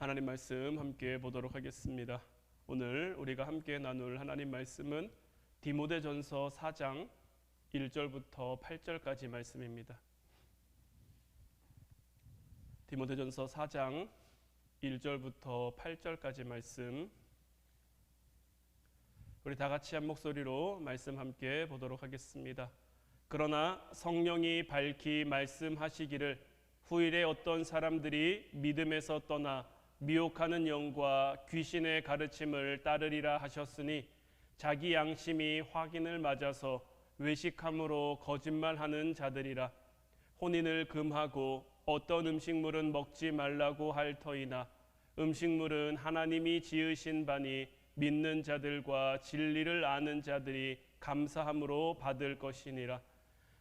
하나님 말씀 함께 보도록 하겠습니다. 오늘 우리가 함께 나눌 하나님 말씀은 디모데전서 4장 1절부터 8절까지 말씀입니다. 디모데전서 4장 1절부터 8절까지 말씀, 우리 다 같이 한 목소리로 말씀 함께 보도록 하겠습니다. 그러나 성령이 밝히 말씀하시기를 후일에 어떤 사람들이 믿음에서 떠나 미혹하는 영과 귀신의 가르침을 따르리라 하셨으니 자기 양심이 확인을 맞아서 외식함으로 거짓말하는 자들이라. 혼인을 금하고 어떤 음식물은 먹지 말라고 할 터이나 음식물은 하나님이 지으신 바니 믿는 자들과 진리를 아는 자들이 감사함으로 받을 것이니라.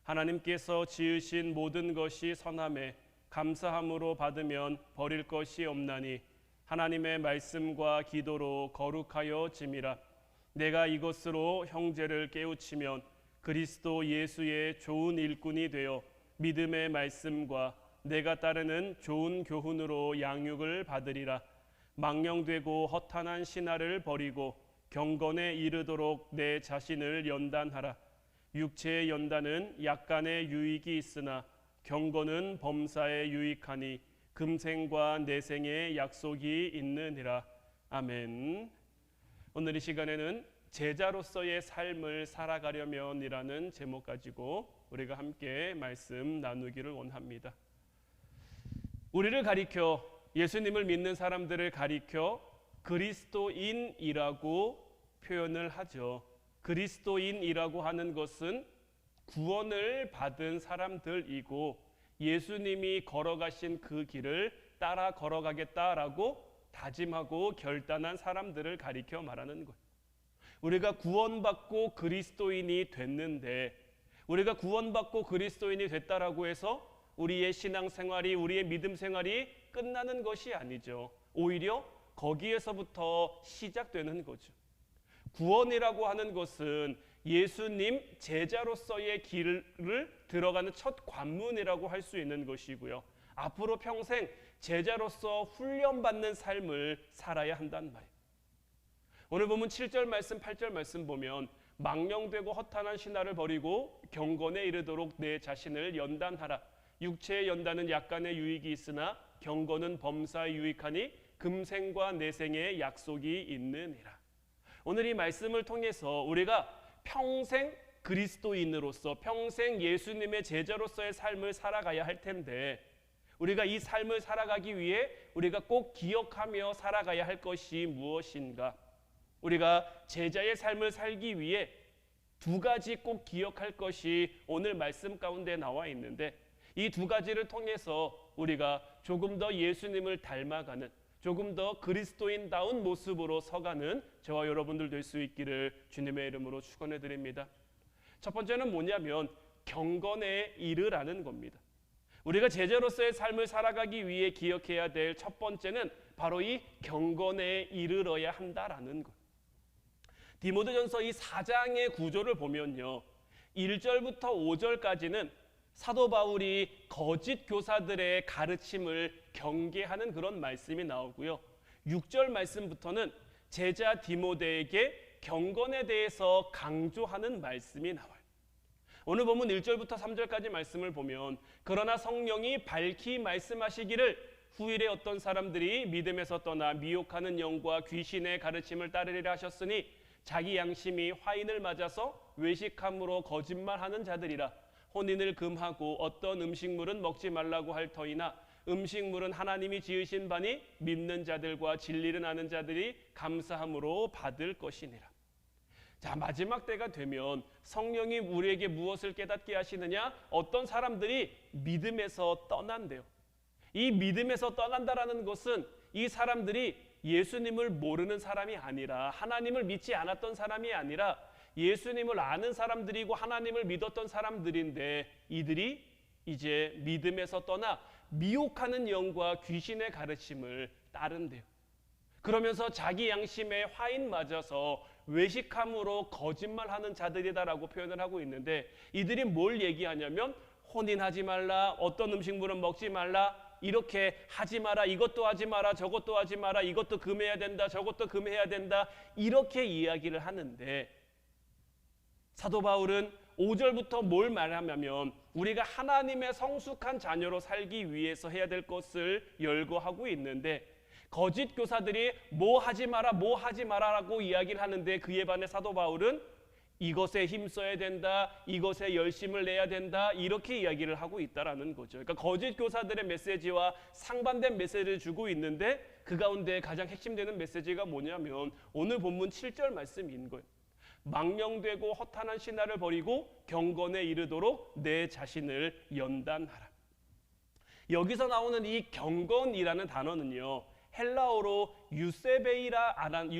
하나님께서 지으신 모든 것이 선함에 감사함으로 받으면 버릴 것이 없나니 하나님의 말씀과 기도로 거룩하여 짐이라. 내가 이것으로 형제를 깨우치면 그리스도 예수의 좋은 일꾼이 되어 믿음의 말씀과 내가 따르는 좋은 교훈으로 양육을 받으리라. 망령되고 허탄한 신화를 버리고 경건에 이르도록 내 자신을 연단하라. 육체의 연단은 약간의 유익이 있으나 경건은 범사에 유익하니 금생과 내생의 약속이 있느니라. 아멘. 오늘 이 시간에는 제자로서의 삶을 살아가려면이라는 제목 가지고 우리가 함께 말씀 나누기를 원합니다. 우리를 가리켜, 예수님을 믿는 사람들을 가리켜 그리스도인이라고 표현을 하죠. 그리스도인이라고 하는 것은 구원을 받은 사람들이고 예수님이 걸어가신 그 길을 따라 걸어가겠다라고 다짐하고 결단한 사람들을 가리켜 말하는 거예요. 우리가 구원받고 그리스도인이 됐는데, 우리가 구원받고 그리스도인이 됐다라고 해서 우리의 신앙생활이, 우리의 믿음 생활이 끝나는 것이 아니죠. 오히려 거기에서부터 시작되는 거죠. 구원이라고 하는 것은 예수님 제자로서의 길을 들어가는 첫 관문이라고 할 수 있는 것이고요. 앞으로 평생 제자로서 훈련받는 삶을 살아야 한단 말이에요. 오늘 보면 7절 말씀, 8절 말씀 보면 망령되고 허탄한 신화를 버리고 경건에 이르도록 내 자신을 연단하라. 육체의 연단은 약간의 유익이 있으나 경건은 범사에 유익하니 금생과 내생의 약속이 있느니라. 오늘 이 말씀을 통해서 우리가 평생 그리스도인으로서, 평생 예수님의 제자로서의 삶을 살아가야 할 텐데, 우리가 이 삶을 살아가기 위해 우리가 꼭 기억하며 살아가야 할 것이 무엇인가? 우리가 제자의 삶을 살기 위해 두 가지 꼭 기억할 것이 오늘 말씀 가운데 나와 있는데, 이 두 가지를 통해서 우리가 조금 더 예수님을 닮아가는, 조금 더 그리스도인다운 모습으로 서가는 저와 여러분들 될 수 있기를 주님의 이름으로 축원해 드립니다. 첫 번째는 뭐냐면 경건에 이르라는 겁니다. 우리가 제자로서의 삶을 살아가기 위해 기억해야 될 첫 번째는 바로 이 경건에 이르러야 한다라는 것. 디모데전서 이 4장의 구조를 보면요, 1절부터 5절까지는 사도 바울이 거짓 교사들의 가르침을 경계하는 그런 말씀이 나오고요, 6절 말씀부터는 제자 디모데에게 경건에 대해서 강조하는 말씀이 나와요. 오늘 보면 1절부터 3절까지 말씀을 보면 그러나 성령이 밝히 말씀하시기를 후일에 어떤 사람들이 믿음에서 떠나 미혹하는 영과 귀신의 가르침을 따르리라 하셨으니 자기 양심이 화인을 맞아서 외식함으로 거짓말하는 자들이라. 혼인을 금하고 어떤 음식물은 먹지 말라고 할 터이나 음식물은 하나님이 지으신 바니 믿는 자들과 진리를 아는 자들이 감사함으로 받을 것이니라. 자, 마지막 때가 되면 성령이 우리에게 무엇을 깨닫게 하시느냐? 어떤 사람들이 믿음에서 떠난대요. 이 믿음에서 떠난다라는 것은 이 사람들이 예수님을 모르는 사람이 아니라, 하나님을 믿지 않았던 사람이 아니라 예수님을 아는 사람들이고 하나님을 믿었던 사람들인데, 이들이 이제 믿음에서 떠나 미혹하는 영과 귀신의 가르침을 따른대요. 그러면서 자기 양심에 화인 맞아서 외식함으로 거짓말하는 자들이다라고 표현을 하고 있는데, 이들이 뭘 얘기하냐면 혼인하지 말라, 어떤 음식물은 먹지 말라, 이렇게 하지 마라, 이것도 하지 마라, 저것도 하지 마라, 이것도 금해야 된다, 저것도 금해야 된다, 이렇게 이야기를 하는데, 사도 바울은 5절부터 뭘 말하냐면 우리가 하나님의 성숙한 자녀로 살기 위해서 해야 될 것을 열거하고 있는데, 거짓 교사들이 뭐 하지 마라, 뭐 하지 마라라고 이야기를 하는데, 그에 반해 사도 바울은 이것에 힘써야 된다, 이것에 열심을 내야 된다, 이렇게 이야기를 하고 있다라는 거죠. 그러니까 거짓 교사들의 메시지와 상반된 메시지를 주고 있는데, 그 가운데 가장 핵심되는 메시지가 뭐냐면 오늘 본문 7절 말씀인 거예요. 망령되고 허탄한 신화를 버리고 경건에 이르도록 내 자신을 연단하라. 여기서 나오는 이 경건이라는 단어는요, 헬라어로 유세베이아라는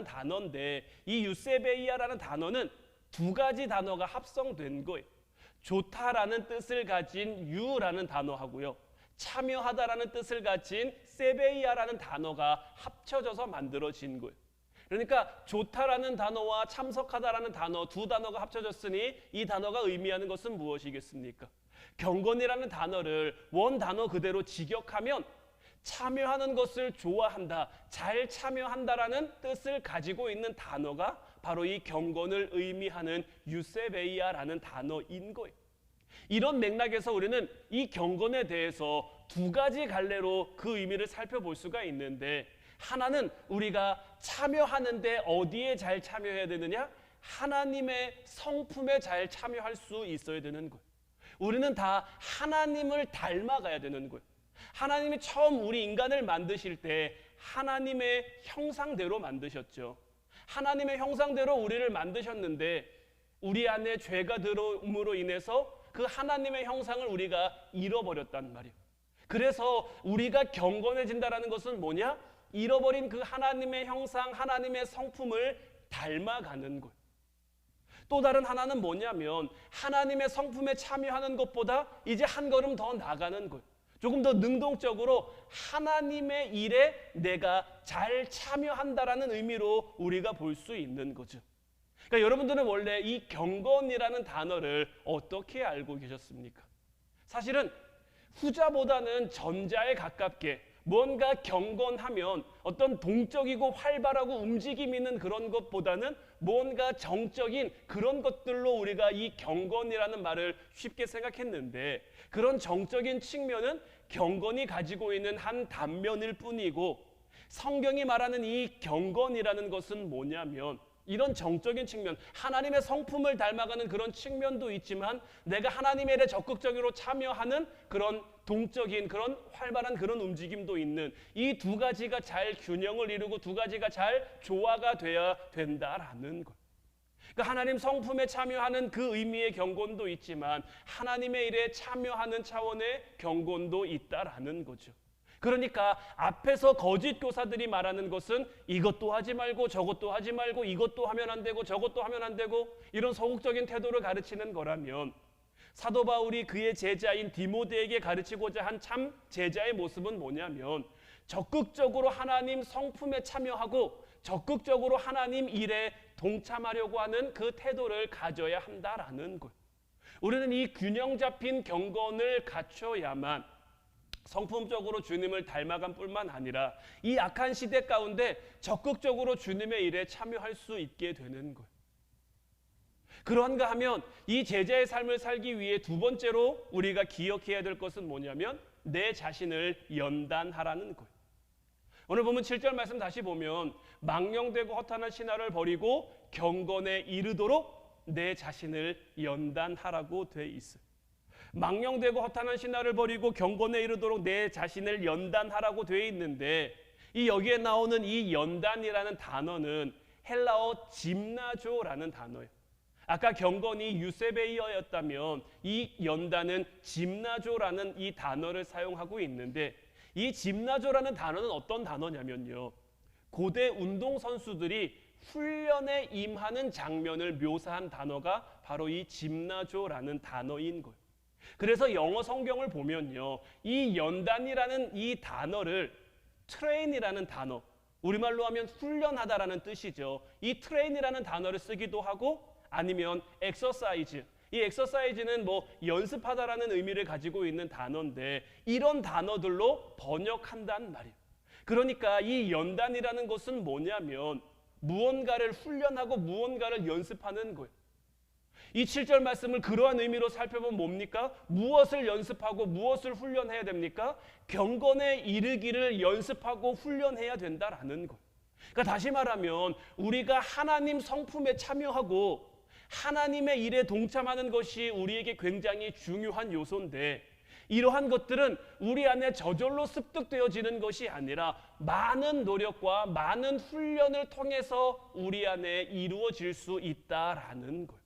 단어인데, 이 유세베이아라는 단어는 두 가지 단어가 합성된 거예요. 좋다라는 뜻을 가진 유라는 단어하고요, 참여하다라는 뜻을 가진 세베이아라는 단어가 합쳐져서 만들어진 거예요. 그러니까 좋다라는 단어와 참석하다라는 단어, 두 단어가 합쳐졌으니 이 단어가 의미하는 것은 무엇이겠습니까? 경건이라는 단어를 원 단어 그대로 직역하면 참여하는 것을 좋아한다, 잘 참여한다라는 뜻을 가지고 있는 단어가 바로 이 경건을 의미하는 유세베이아라는 단어인 거예요. 이런 맥락에서 우리는 이 경건에 대해서 두 가지 갈래로 그 의미를 살펴볼 수가 있는데, 하나는 우리가 참여하는데 어디에 잘 참여해야 되느냐? 하나님의 성품에 잘 참여할 수 있어야 되는 거예요. 우리는 다 하나님을 닮아가야 되는 거예요. 하나님이 처음 우리 인간을 만드실 때 하나님의 형상대로 만드셨죠. 하나님의 형상대로 우리를 만드셨는데 우리 안에 죄가 들어옴으로 인해서 그 하나님의 형상을 우리가 잃어버렸단 말이에요. 그래서 우리가 경건해진다는 것은 뭐냐? 잃어버린 그 하나님의 형상, 하나님의 성품을 닮아가는 거예요. 또 다른 하나는 뭐냐면 하나님의 성품에 참여하는 것보다 이제 한 걸음 더 나가는 거예요. 조금 더 능동적으로 하나님의 일에 내가 잘 참여한다라는 의미로 우리가 볼 수 있는 거죠. 그러니까 여러분들은 원래 이 경건이라는 단어를 어떻게 알고 계셨습니까? 사실은 후자보다는 전자에 가깝게 뭔가 경건하면 어떤 동적이고 활발하고 움직임 있는 그런 것보다는 뭔가 정적인 그런 것들로 우리가 이 경건이라는 말을 쉽게 생각했는데, 그런 정적인 측면은 경건이 가지고 있는 한 단면일 뿐이고, 성경이 말하는 이 경건이라는 것은 뭐냐면 이런 정적인 측면, 하나님의 성품을 닮아가는 그런 측면도 있지만 내가 하나님의 일에 적극적으로 참여하는 그런 동적인 그런 활발한 그런 움직임도 있는 이 두 가지가 잘 균형을 이루고 두 가지가 잘 조화가 돼야 된다라는 것. 그러니까 하나님 성품에 참여하는 그 의미의 경건도 있지만 하나님의 일에 참여하는 차원의 경건도 있다라는 거죠. 그러니까 앞에서 거짓 교사들이 말하는 것은 이것도 하지 말고 저것도 하지 말고 이것도 하면 안 되고 저것도 하면 안 되고 이런 소극적인 태도를 가르치는 거라면, 사도 바울이 그의 제자인 디모데에게 가르치고자 한 참 제자의 모습은 뭐냐면 적극적으로 하나님 성품에 참여하고 적극적으로 하나님 일에 동참하려고 하는 그 태도를 가져야 한다라는 것. 우리는 이 균형 잡힌 경건을 갖춰야만 성품적으로 주님을 닮아간 뿐만 아니라 이 악한 시대 가운데 적극적으로 주님의 일에 참여할 수 있게 되는 거예요. 그러한가 하면 이 제자의 삶을 살기 위해 두 번째로 우리가 기억해야 될 것은 뭐냐면 내 자신을 연단하라는 거예요. 오늘 보면 7절 말씀 다시 보면 망령되고 허탄한 신화를 버리고 경건에 이르도록 내 자신을 연단하라고 돼 있어요. 망령되고 허탄한 신화를 버리고 경건에 이르도록 내 자신을 연단하라고 돼 있는데, 이 여기에 나오는 이 연단이라는 단어는 헬라어 짐나조라는 단어예요. 아까 경건이 유세베이어였다면 이 연단은 짐나조라는 이 단어를 사용하고 있는데, 이 짐나조라는 단어는 어떤 단어냐면요, 고대 운동선수들이 훈련에 임하는 장면을 묘사한 단어가 바로 이 짐나조라는 단어인 거예요. 그래서 영어 성경을 보면요, 이 연단이라는 이 단어를 트레인이라는 단어, 우리말로 하면 훈련하다라는 뜻이죠. 이 트레인이라는 단어를 쓰기도 하고 아니면 엑서사이즈, 이 엑서사이즈는 뭐 연습하다라는 의미를 가지고 있는 단어인데 이런 단어들로 번역한단 말이에요. 그러니까 이 연단이라는 것은 뭐냐면 무언가를 훈련하고 무언가를 연습하는 거예요. 이 7절 말씀을 그러한 의미로 살펴보면 뭡니까? 무엇을 연습하고 무엇을 훈련해야 됩니까? 경건에 이르기를 연습하고 훈련해야 된다라는 거예요. 그러니까 다시 말하면 우리가 하나님 성품에 참여하고 하나님의 일에 동참하는 것이 우리에게 굉장히 중요한 요소인데 이러한 것들은 우리 안에 저절로 습득되어지는 것이 아니라 많은 노력과 많은 훈련을 통해서 우리 안에 이루어질 수 있다라는 거예요.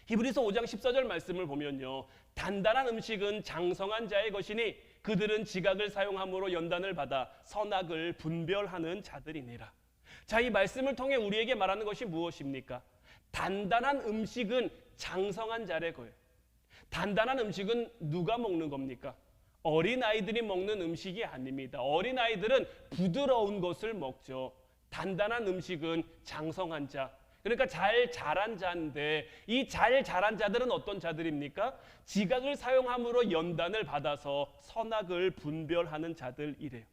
히브리서 5장 14절 말씀을 보면요, 단단한 음식은 장성한 자의 것이니 그들은 지각을 사용함으로 연단을 받아 선악을 분별하는 자들이니라. 자, 이 말씀을 통해 우리에게 말하는 것이 무엇입니까? 단단한 음식은 장성한 자의 거예요. 단단한 음식은 누가 먹는 겁니까? 어린아이들이 먹는 음식이 아닙니다. 어린아이들은 부드러운 것을 먹죠. 단단한 음식은 장성한 자, 그러니까 잘 자란 자인데 이 잘 자란 자들은 어떤 자들입니까? 지각을 사용함으로 연단을 받아서 선악을 분별하는 자들이래요.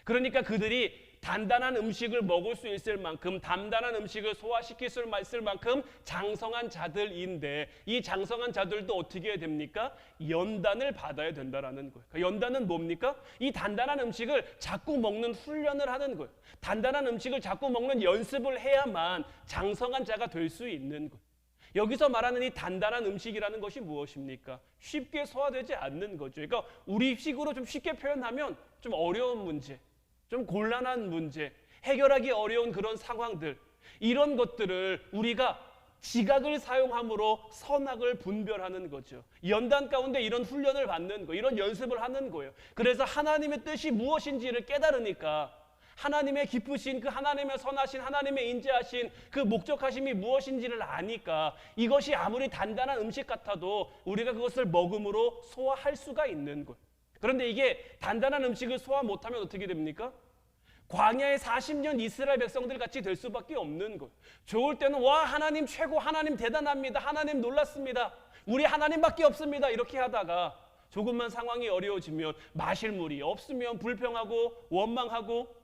그러니까 그들이 단단한 음식을 먹을 수 있을 만큼, 단단한 음식을 소화시킬 수 있을 만큼 장성한 자들인데 이 장성한 자들도 어떻게 해야 됩니까? 연단을 받아야 된다라는 거예요. 그러니까 연단은 뭡니까? 이 단단한 음식을 자꾸 먹는 훈련을 하는 거예요. 단단한 음식을 자꾸 먹는 연습을 해야만 장성한 자가 될 수 있는 거예요. 여기서 말하는 이 단단한 음식이라는 것이 무엇입니까? 쉽게 소화되지 않는 거죠. 그러니까 우리식으로 좀 쉽게 표현하면 좀 어려운 문제, 좀 곤란한 문제, 해결하기 어려운 그런 상황들, 이런 것들을 우리가 지각을 사용함으로 선악을 분별하는 거죠. 연단 가운데 이런 훈련을 받는 거, 이런 연습을 하는 거예요. 그래서 하나님의 뜻이 무엇인지를 깨달으니까 하나님의 기쁘신 그 하나님의 선하신 하나님의 인자하신 그 목적하심이 무엇인지를 아니까 이것이 아무리 단단한 음식 같아도 우리가 그것을 먹음으로 소화할 수가 있는 거예요. 그런데 이게 단단한 음식을 소화 못하면 어떻게 됩니까? 광야의 40년 이스라엘 백성들 같이 될 수밖에 없는 거예요. 좋을 때는 와 하나님 최고, 하나님 대단합니다, 하나님 놀랐습니다, 우리 하나님밖에 없습니다 이렇게 하다가 조금만 상황이 어려워지면 마실 물이 없으면 불평하고 원망하고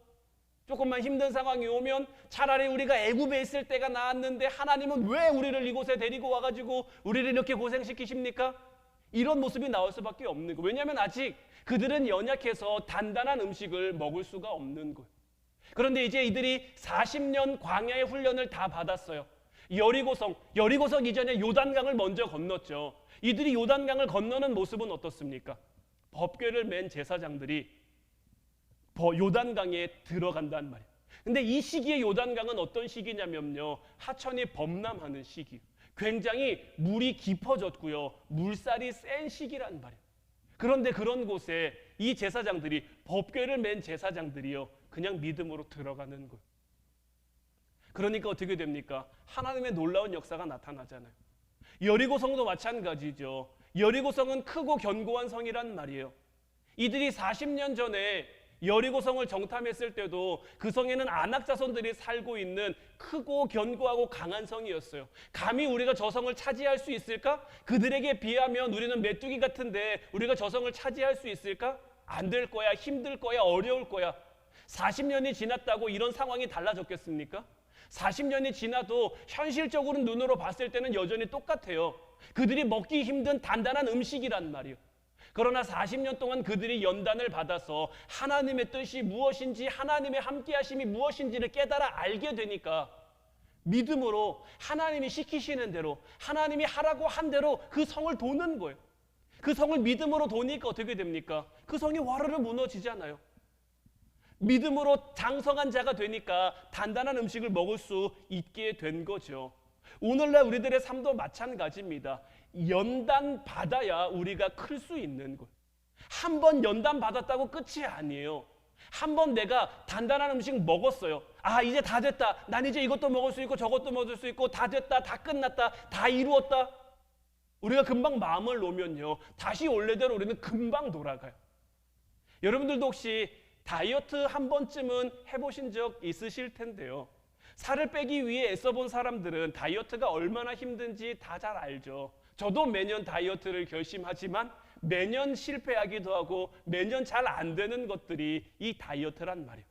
조금만 힘든 상황이 오면 차라리 우리가 애굽에 있을 때가 나았는데 하나님은 왜 우리를 이곳에 데리고 와가지고 우리를 이렇게 고생시키십니까? 이런 모습이 나올 수밖에 없는 거예요. 왜냐하면 아직 그들은 연약해서 단단한 음식을 먹을 수가 없는 거예요. 그런데 이제 이들이 40년 광야의 훈련을 다 받았어요. 여리고성 이전에 요단강을 먼저 건넜죠. 이들이 요단강을 건너는 모습은 어떻습니까? 법궤를 맨 제사장들이 요단강에 들어간단 말이에요. 근데 이 시기에 요단강은 어떤 시기냐면요, 하천이 범람하는 시기, 굉장히 물이 깊어졌고요, 물살이 센 시기란 말이에요. 그런데 그런 곳에 이 제사장들이, 법궤를 맨 제사장들이요, 그냥 믿음으로 들어가는 거예요. 그러니까 어떻게 됩니까? 하나님의 놀라운 역사가 나타나잖아요. 여리고성도 마찬가지죠. 여리고성은 크고 견고한 성이란 말이에요. 이들이 40년 전에 여리고성을 정탐했을 때도 그 성에는 아낙 자손들이 살고 있는 크고 견고하고 강한 성이었어요. 감히 우리가 저 성을 차지할 수 있을까? 그들에게 비하면 우리는 메뚜기 같은데 우리가 저 성을 차지할 수 있을까? 안 될 거야, 힘들 거야, 어려울 거야. 40년이 지났다고 이런 상황이 달라졌겠습니까? 40년이 지나도 현실적으로 눈으로 봤을 때는 여전히 똑같아요. 그들이 먹기 힘든 단단한 음식이란 말이에요. 그러나 40년 동안 그들이 연단을 받아서 하나님의 뜻이 무엇인지, 하나님의 함께하심이 무엇인지를 깨달아 알게 되니까 믿음으로 하나님이 시키시는 대로, 하나님이 하라고 한 대로 그 성을 도는 거예요. 그 성을 믿음으로 도니까 어떻게 됩니까? 그 성이 와르르 무너지잖아요. 믿음으로 장성한 자가 되니까 단단한 음식을 먹을 수 있게 된 거죠. 오늘날 우리들의 삶도 마찬가지입니다. 연단 받아야 우리가 클 수 있는 것. 한 번 연단 받았다고 끝이 아니에요. 한 번 내가 단단한 음식 먹었어요. 아, 이제 다 됐다. 난 이제 이것도 먹을 수 있고 저것도 먹을 수 있고 다 됐다, 다 끝났다, 다 이루었다. 우리가 금방 마음을 놓으면요, 다시 원래대로 우리는 금방 돌아가요. 여러분들도 혹시 다이어트 한 번쯤은 해보신 적 있으실 텐데요, 살을 빼기 위해 애써본 사람들은 다이어트가 얼마나 힘든지 다 잘 알죠. 저도 매년 다이어트를 결심하지만 매년 실패하기도 하고 매년 잘 안 되는 것들이 이 다이어트란 말이에요.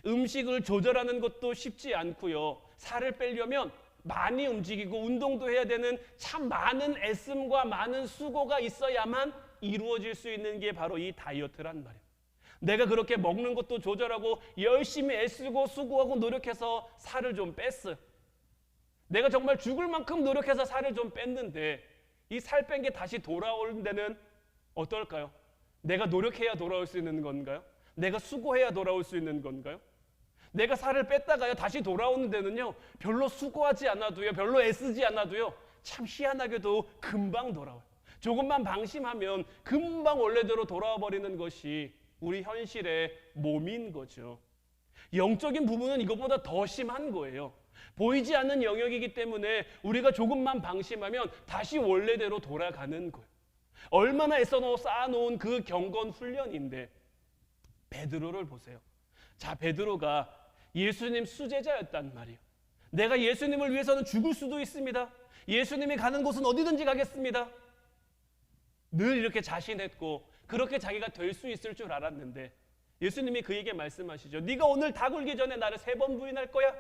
음식을 조절하는 것도 쉽지 않고요. 살을 빼려면 많이 움직이고 운동도 해야 되는 참 많은 애씀과 많은 수고가 있어야만 이루어질 수 있는 게 바로 이 다이어트란 말이에요. 내가 그렇게 먹는 것도 조절하고 열심히 애쓰고 수고하고 노력해서 살을 좀 뺐어요. 내가 정말 죽을 만큼 노력해서 살을 좀 뺐는데 이 살 뺀 게 다시 돌아오는 데는 어떨까요? 내가 노력해야 돌아올 수 있는 건가요? 내가 수고해야 돌아올 수 있는 건가요? 내가 살을 뺐다가요 다시 돌아오는 데는요 별로 수고하지 않아도요, 별로 애쓰지 않아도요 참 희한하게도 금방 돌아와요. 조금만 방심하면 금방 원래대로 돌아와 버리는 것이 우리 현실의 몸인 거죠. 영적인 부분은 이것보다 더 심한 거예요. 보이지 않는 영역이기 때문에 우리가 조금만 방심하면 다시 원래대로 돌아가는 거예요. 얼마나 애써 쌓아놓은 그 경건 훈련인데 베드로를 보세요. 자, 베드로가 예수님 수제자였단 말이에요. 내가 예수님을 위해서는 죽을 수도 있습니다. 예수님이 가는 곳은 어디든지 가겠습니다. 늘 이렇게 자신했고 그렇게 자기가 될 수 있을 줄 알았는데 예수님이 그에게 말씀하시죠. 네가 오늘 다 굴기 전에 나를 3번 부인할 거야?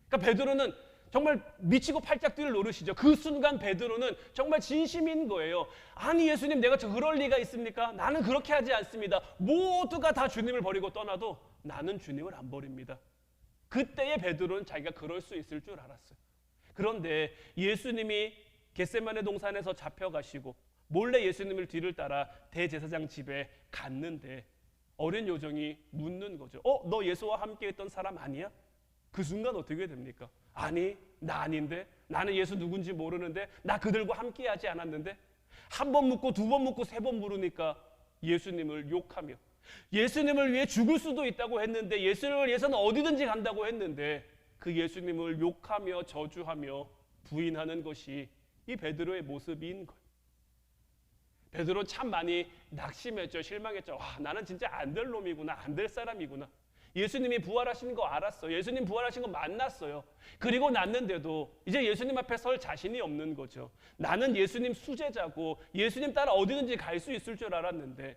그러니까 베드로는 정말 미치고 팔짝 뛸 노릇이죠. 그 순간 베드로는 정말 진심인 거예요. 아니 예수님, 내가 그럴 리가 있습니까? 나는 그렇게 하지 않습니다. 모두가 다 주님을 버리고 떠나도 나는 주님을 안 버립니다. 그때의 베드로는 자기가 그럴 수 있을 줄 알았어요. 그런데 예수님이 겟세마네 동산에서 잡혀가시고 몰래 예수님을 뒤를 따라 대제사장 집에 갔는데 어린 요정이 묻는 거죠. 너 예수와 함께 했던 사람 아니야? 그 순간 어떻게 됩니까? 아니, 나 아닌데. 나는 예수 누군지 모르는데. 나 그들과 함께 하지 않았는데. 한 번 묻고 2번 묻고 3번 물으니까 예수님을 욕하며 예수님을 위해 죽을 수도 있다고 했는데 예수님을 위해서는 어디든지 간다고 했는데 그 예수님을 욕하며 저주하며 부인하는 것이 이 베드로의 모습인 거예요. 베드로 참 많이 낙심했죠. 실망했죠. 나는 진짜 안 될 놈이구나. 안 될 사람이구나. 예수님이 부활하신 거 알았어요. 예수님 부활하신 거 만났어요. 그리고 났는데도 이제 예수님 앞에 설 자신이 없는 거죠. 나는 예수님 수제자고 예수님 따라 어디든지 갈 수 있을 줄 알았는데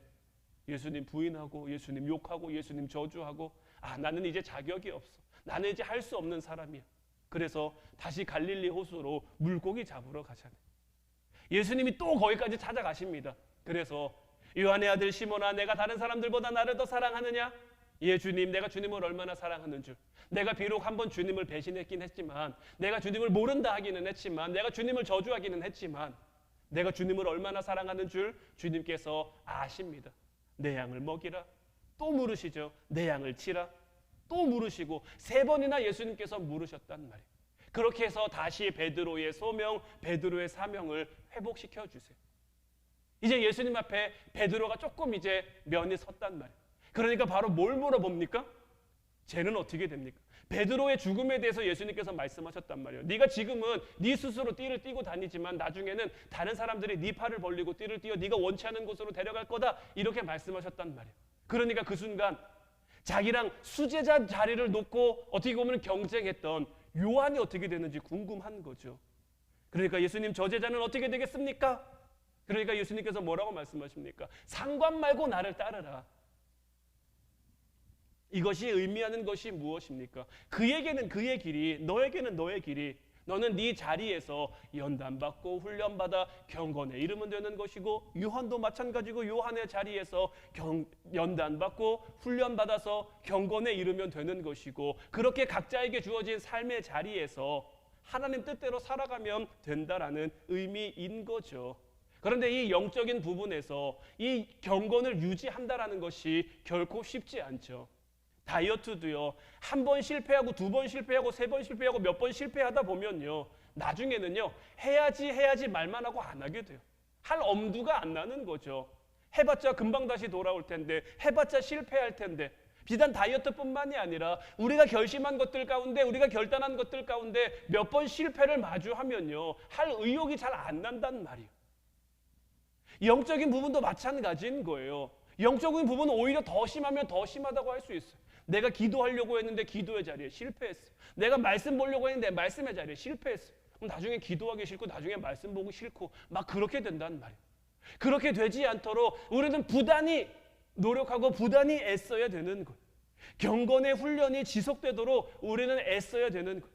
예수님 부인하고 예수님 욕하고 예수님 저주하고 나는 이제 자격이 없어. 나는 이제 할 수 없는 사람이야. 그래서 다시 갈릴리 호수로 물고기 잡으러 가잖아요. 예수님이 또 거기까지 찾아가십니다. 그래서 요한의 아들 시몬아, 내가 다른 사람들보다 나를 더 사랑하느냐? 예, 주님, 내가 주님을 얼마나 사랑하는 줄. 내가 비록 한번 주님을 배신했긴 했지만, 내가 주님을 모른다 하기는 했지만, 내가 주님을 저주하기는 했지만, 내가 주님을 얼마나 사랑하는 줄 주님께서 아십니다. 내 양을 먹이라. 또 물으시죠. 내 양을 치라. 또 물으시고 3번이나 예수님께서 물으셨단 말이에요. 그렇게 해서 다시 베드로의 소명, 베드로의 사명을 회복시켜 주세요. 이제 예수님 앞에 베드로가 조금 이제 면이 섰단 말이에요. 그러니까 바로 뭘 물어봅니까? 쟤는 어떻게 됩니까? 베드로의 죽음에 대해서 예수님께서 말씀하셨단 말이에요. 네가 지금은 네 스스로 띠를 띠고 다니지만 나중에는 다른 사람들이 네 팔을 벌리고 띠를 띠어 네가 원치 않은 곳으로 데려갈 거다. 이렇게 말씀하셨단 말이에요. 그러니까 그 순간 자기랑 수제자 자리를 놓고 어떻게 보면 경쟁했던 요한이 어떻게 되는지 궁금한 거죠. 그러니까 예수님, 저 제자는 어떻게 되겠습니까? 그러니까 예수님께서 뭐라고 말씀하십니까? 상관 말고 나를 따르라. 이것이 의미하는 것이 무엇입니까? 그에게는 그의 길이, 너에게는 너의 길이. 너는 네 자리에서 연단받고 훈련받아 경건에 이르면 되는 것이고, 요한도 마찬가지고 요한의 자리에서 연단받고 훈련받아서 경건에 이르면 되는 것이고, 그렇게 각자에게 주어진 삶의 자리에서 하나님 뜻대로 살아가면 된다라는 의미인 거죠. 그런데 이 영적인 부분에서 이 경건을 유지한다라는 것이 결코 쉽지 않죠. 다이어트도요, 1번 실패하고 2번 실패하고 3번 실패하고 몇 번 실패하다 보면요, 나중에는요 해야지 말만 하고 안 하게 돼요. 할 엄두가 안 나는 거죠. 해봤자 금방 다시 돌아올 텐데, 해봤자 실패할 텐데. 비단 다이어트뿐만이 아니라 우리가 결심한 것들 가운데, 우리가 결단한 것들 가운데 몇 번 실패를 마주하면요, 할 의욕이 잘 안 난단 말이에요. 영적인 부분도 마찬가지인 거예요. 영적인 부분은 오히려 더 심하면 더 심하다고 할 수 있어요. 내가 기도하려고 했는데 기도의 자리에 실패했어. 내가 말씀 보려고 했는데 말씀의 자리에 실패했어. 그럼 나중에 기도하기 싫고 나중에 말씀 보기 싫고 막 그렇게 된단 말이에요. 그렇게 되지 않도록 우리는 부단히 노력하고 부단히 애써야 되는 거예요. 경건의 훈련이 지속되도록 우리는 애써야 되는 거예요.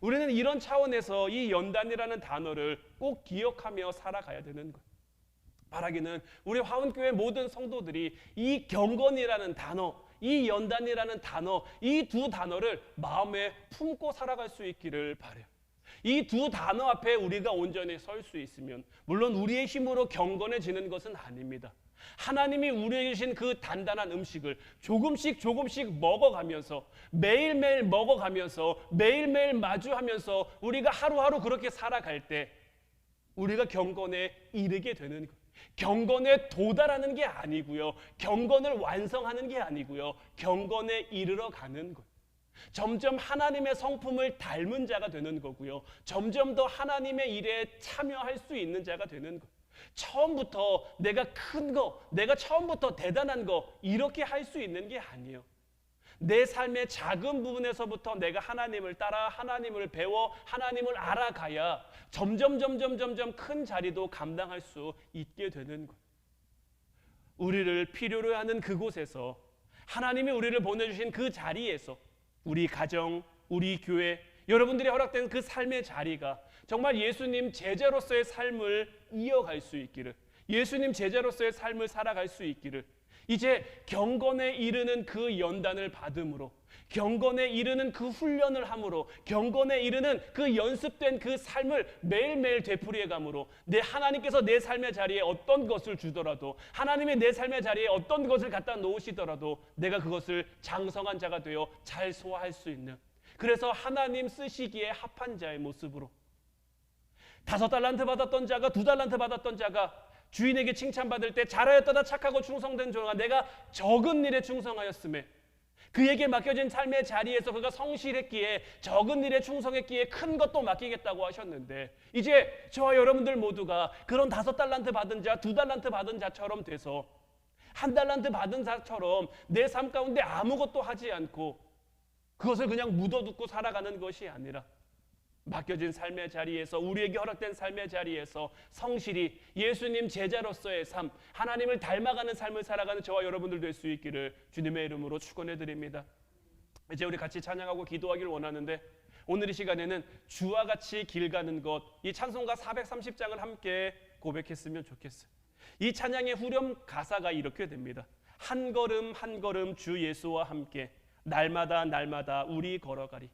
우리는 이런 차원에서 이 연단이라는 단어를 꼭 기억하며 살아가야 되는 거예요. 바라기는 우리 화원교회 모든 성도들이 이 경건이라는 단어, 이 연단이라는 단어, 이 두 단어를 마음에 품고 살아갈 수 있기를 바라요. 이 두 단어 앞에 우리가 온전히 설 수 있으면 물론 우리의 힘으로 경건해지는 것은 아닙니다. 하나님이 우리에게 주신 그 단단한 음식을 조금씩 먹어가면서 매일매일 먹어가면서 매일매일 마주하면서 우리가 하루하루 그렇게 살아갈 때 우리가 경건에 이르게 되는 거예요. 경건에 도달하는 게 아니고요. 경건을 완성하는 게 아니고요. 경건에 이르러 가는 거예요. 점점 하나님의 성품을 닮은 자가 되는 거고요. 점점 더 하나님의 일에 참여할 수 있는 자가 되는 거예요. 처음부터 내가 큰 거, 내가 처음부터 대단한 거 이렇게 할 수 있는 게 아니에요. 내 삶의 작은 부분에서부터 내가 하나님을 따라 하나님을 배워 하나님을 알아가야 점점 큰 자리도 감당할 수 있게 되는 거예요. 우리를 필요로 하는 그곳에서 하나님이 우리를 보내주신 그 자리에서 우리 가정, 우리 교회, 여러분들이 허락된 그 삶의 자리가 정말 예수님 제자로서의 삶을 이어갈 수 있기를, 예수님 제자로서의 삶을 살아갈 수 있기를, 이제 경건에 이르는 그 연단을 받음으로, 경건에 이르는 그 훈련을 함으로, 경건에 이르는 그 연습된 그 삶을 매일매일 되풀이해 감으로 내 하나님께서 내 삶의 자리에 어떤 것을 주더라도, 하나님이 내 삶의 자리에 어떤 것을 갖다 놓으시더라도 내가 그것을 장성한 자가 되어 잘 소화할 수 있는, 그래서 하나님 쓰시기에 합한 자의 모습으로 5달란트 받았던 자가 2달란트 받았던 자가 주인에게 칭찬받을 때 잘하였다 착하고 충성된 종아 내가 적은 일에 충성하였음에 그에게 맡겨진 삶의 자리에서 그가 성실했기에 적은 일에 충성했기에 큰 것도 맡기겠다고 하셨는데 이제 저와 여러분들 모두가 그런 5달란트 받은 자 2달란트 받은 자처럼 돼서 1달란트 받은 자처럼 내 삶 가운데 아무것도 하지 않고 그것을 그냥 묻어두고 살아가는 것이 아니라 맡겨진 삶의 자리에서 우리에게 허락된 삶의 자리에서 성실히 예수님 제자로서의 삶, 하나님을 닮아가는 삶을 살아가는 저와 여러분들 될 수 있기를 주님의 이름으로 축원해 드립니다. 이제 우리 같이 찬양하고 기도하기를 원하는데 오늘 이 시간에는 주와 같이 길 가는 것, 이 찬송가 430장을 함께 고백했으면 좋겠어요. 이 찬양의 후렴 가사가 이렇게 됩니다. 한 걸음 한 걸음 주 예수와 함께 날마다 날마다 우리 걸어가리.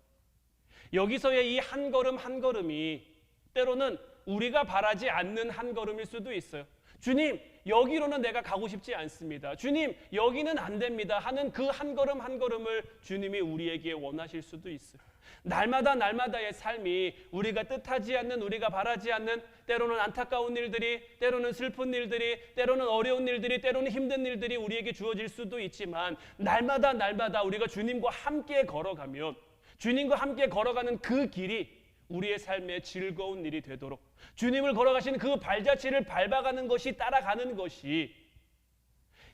여기서의 이 한 걸음 한 걸음이 때로는 우리가 바라지 않는 한 걸음일 수도 있어요. 주님, 여기로는 내가 가고 싶지 않습니다. 주님, 여기는 안 됩니다 하는 그 한 걸음 한 걸음을 주님이 우리에게 원하실 수도 있어요. 날마다 날마다의 삶이 우리가 뜻하지 않는, 우리가 바라지 않는, 때로는 안타까운 일들이, 때로는 슬픈 일들이, 때로는 어려운 일들이, 때로는 힘든 일들이 우리에게 주어질 수도 있지만 날마다 날마다 우리가 주님과 함께 걸어가면, 주님과 함께 걸어가는 그 길이 우리의 삶의 즐거운 일이 되도록, 주님을 걸어가시는 그 발자취를 밟아가는 것이, 따라가는 것이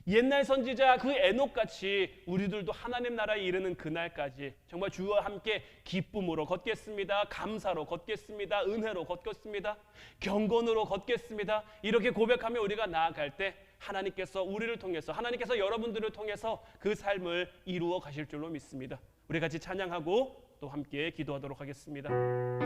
옛날 선지자 그 에녹같이 우리들도 하나님 나라에 이르는 그날까지 정말 주와 함께 기쁨으로 걷겠습니다, 감사로 걷겠습니다, 은혜로 걷겠습니다, 경건으로 걷겠습니다, 이렇게 고백하며 우리가 나아갈 때 하나님께서 우리를 통해서, 하나님께서 여러분들을 통해서 그 삶을 이루어 가실 줄로 믿습니다. 우리 같이 찬양하고 또 함께 기도하도록 하겠습니다.